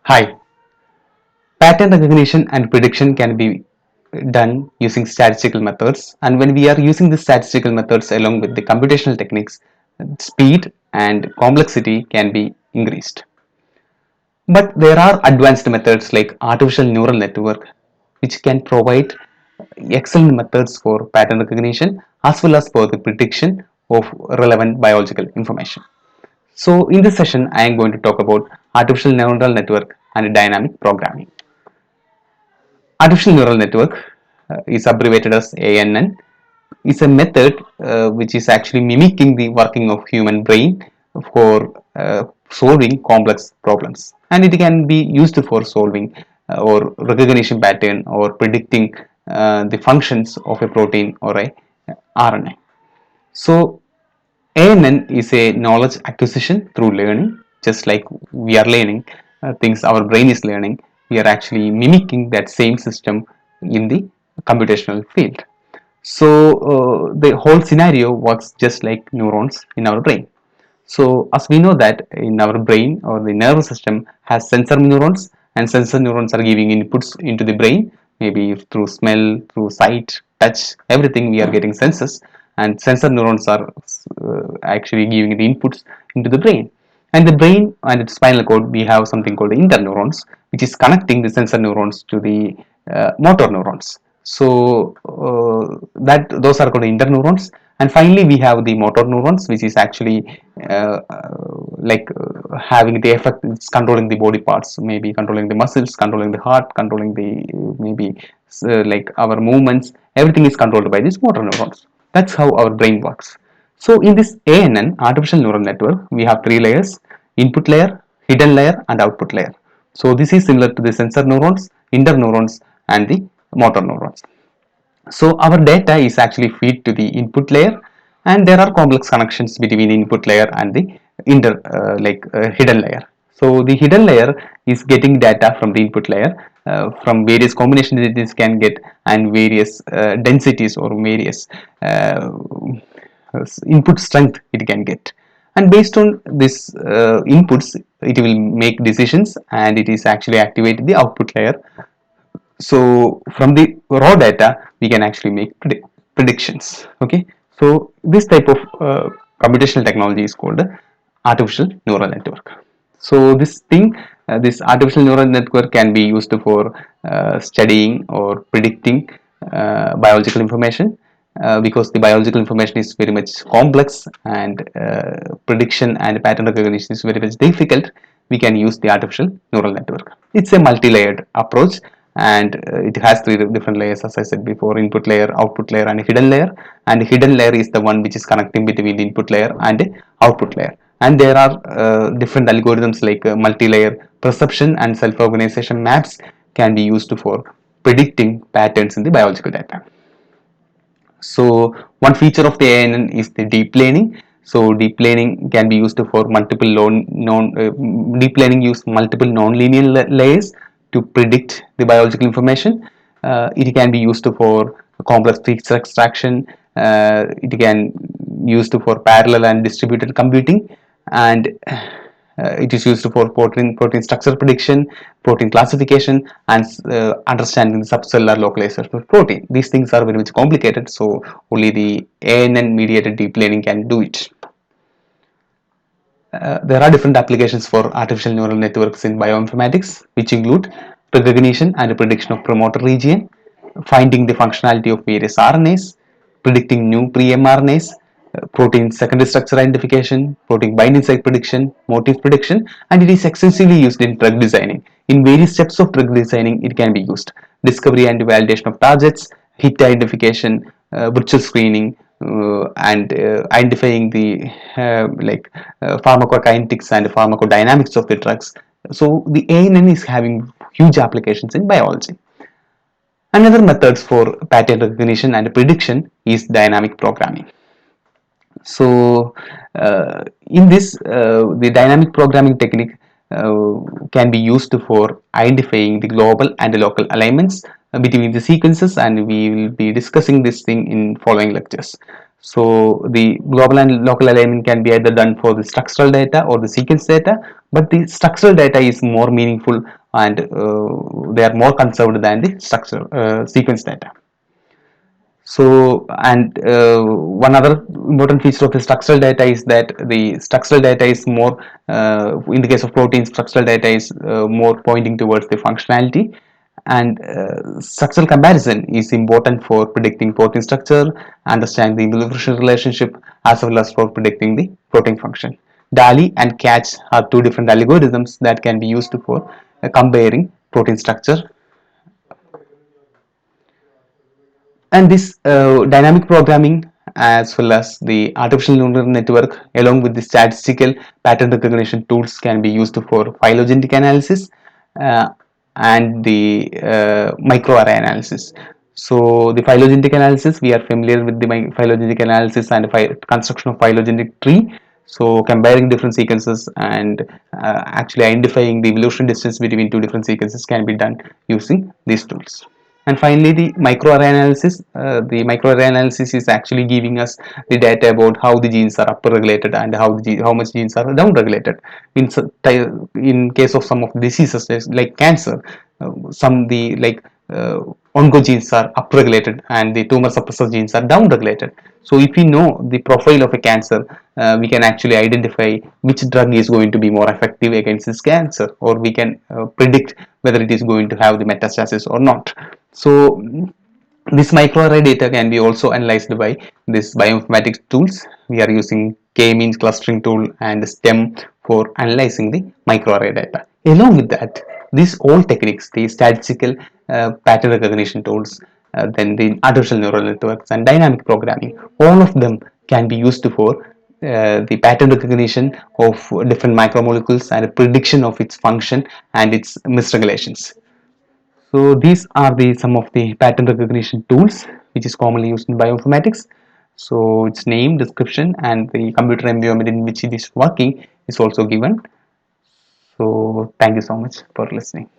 Hi, pattern recognition and prediction can be done using statistical methods, and when we are using the statistical methods along with the computational techniques, speed and complexity can be increased. But there are advanced methods like artificial neural network which can provide excellent methods for pattern recognition as well as for the prediction of relevant biological information. So in this session I am going to talk about artificial neural network and dynamic programming. Artificial neural network is abbreviated as ANN, is a method which is actually mimicking the working of human brain for solving complex problems, and it can be used for solving or recognition pattern or predicting the functions of a protein or a RNA. So ANN is a knowledge acquisition through learning, just like we are learning things our brain is learning. We are actually mimicking that same system in the computational field. So the whole scenario works just like neurons in our brain. So as we know that in our brain or the nervous system has sensor neurons, and sensor neurons are giving inputs into the brain, maybe through smell, through sight, touch, everything we are getting senses, and sensor neurons are actually giving the inputs into the brain. And the brain and its spinal cord, we have something called the interneurons, which is connecting the sensor neurons to the motor neurons. So that those are called interneurons, and finally we have the motor neurons, which is actually having the effect, it's controlling the body parts, maybe controlling the muscles, controlling the heart, controlling the maybe like our movements. Everything is controlled by these motor neurons. That's how our brain works. So in this ANN, artificial neural network, we have three layers: input layer, hidden layer, and output layer. So this is similar to the sensor neurons, interneurons, and the motor neurons. So our data is actually feed to the input layer, and there are complex connections between the input layer and the hidden layer. So the hidden layer is getting data from the input layer from various combinations that this can get, and various densities or various input strength it can get, and based on this inputs it will make decisions, and it is actually activate the output layer. So from the raw data we can actually make predictions. Okay, so this type of computational technology is called artificial neural network. So this thing, this artificial neural network can be used for studying or predicting biological information, because the biological information is very much complex, and prediction and pattern recognition is very much difficult. We can use the artificial neural network. It's a multi-layered approach, and it has three different layers, as I said before: input layer, output layer, and hidden layer. And the hidden layer is the one which is connecting between the input layer and output layer. And there are different algorithms like multi-layer perception and self-organization maps can be used for predicting patterns in the biological data. So one feature of the ANN is the deep learning. So deep learning can be used for multiple deep learning use multiple non-linear layers to predict the biological information. It can be used for complex feature extraction. It can used for parallel and distributed computing, and it is used for protein structure prediction, protein classification, and understanding the subcellular localization of protein. These things are very much complicated, so only the ANN mediated deep learning can do it. There are different applications for artificial neural networks in bioinformatics, which include recognition and prediction of promoter region, finding the functionality of various RNAs, predicting new pre-mRNAs, protein secondary structure identification, protein binding site prediction, motif prediction, and it is extensively used in drug designing. In various steps of drug designing, it can be used: discovery and validation of targets, hit identification, virtual screening, and identifying the pharmacokinetics and pharmacodynamics of the drugs. So the ANN is having huge applications in biology. Another method for pattern recognition and prediction is dynamic programming. So in this, the dynamic programming technique can be used for identifying the global and the local alignments between the sequences, and we will be discussing this thing in following lectures. So the global and local alignment can be either done for the structural data or the sequence data, but the structural data is more meaningful and they are more conserved than the structural sequence data. So, and one other important feature of the structural data is that the structural data is more, in the case of protein, structural data is more pointing towards the functionality, and structural comparison is important for predicting protein structure, understanding the evolution relationship, as well as for predicting the protein function. DALI and CATCH are two different algorithms that can be used for comparing protein structure. And this dynamic programming as well as the artificial neural network along with the statistical pattern recognition tools can be used for phylogenetic analysis uh, and the microarray analysis. So the phylogenetic analysis, we are familiar with the phylogenetic analysis and construction of phylogenetic tree. So comparing different sequences and actually identifying the evolution distance between two different sequences can be done using these tools. And finally, the microarray analysis. The microarray analysis is actually giving us the data about how the genes are upregulated and how much genes are downregulated. In case of some of the diseases like cancer, some the like oncogenes are upregulated and the tumor suppressor genes are downregulated. So if we know the profile of a cancer, we can actually identify which drug is going to be more effective against this cancer, or we can predict whether it is going to have the metastasis or not. So this microarray data can be also analyzed by this bioinformatics tools. We are using k-means clustering tool and STEM for analyzing the microarray data. Along with that, these all techniques, the statistical pattern recognition tools, then the artificial neural networks and dynamic programming, all of them can be used for the pattern recognition of different macromolecules and prediction of its function and its misregulations. So these are the some of the pattern recognition tools which is commonly used in bioinformatics. So its name, description, and the computer environment in which it is working is also given. So thank you so much for listening.